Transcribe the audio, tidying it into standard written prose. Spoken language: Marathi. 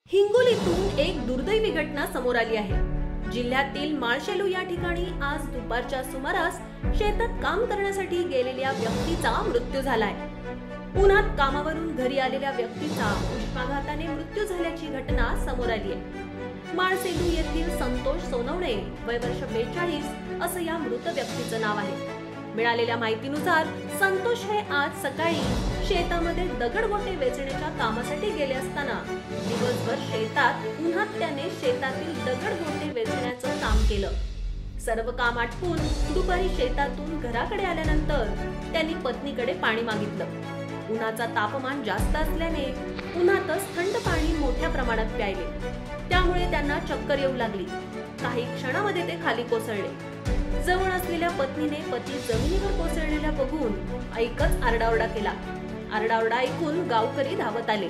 हिंगोलीतून एक दुर्दैवी घटना समोर आली आहे। जिल्ह्यातील माळशेलू या ठिकाणी आज दुपारच्या सुमारास शेतात काम करण्यासाठी गेलेल्या व्यक्तीचा मृत्यू झालाय। उन्हात कामावरून घरी आलेल्या व्यक्तीचा उष्माघाताने मृत्यू झाल्याची घटना समोर आली आहे। माळशेलू येथील संतोष सोनवणे वय वर्ष 42 असं या मृत व्यक्तीचं नाव आहे। मिळालेल्या माहितीनुसार संतोष हे आज सकाळी शेतामध्ये दगडगोटे वेचण्याच्या कामासाठी गेले असताना दिवसभर शेतात उन्हात त्याने शेतातील दगडगोटे वेचण्याचं काम केलं। सर्व काम आटपून दुपारी शेतातून घराकडे आल्यानंतर त्यांनी पत्नीकडे पाणी मागितलं। उन्हाचा तापमान जास्त असल्याने उन्हातच थंड पाणी मोठ्या प्रमाणात प्यायले, त्यामुळे त्यांना चक्कर येऊ लागली। काही क्षणामध्ये ते खाली कोसळले। जवळ असलेल्या पत्नीने पती जमिनीवर कोसळलेला बघून ऐकच आरडाओरडा केला। आरडाओरडा ऐकून गावकरी धावत आले।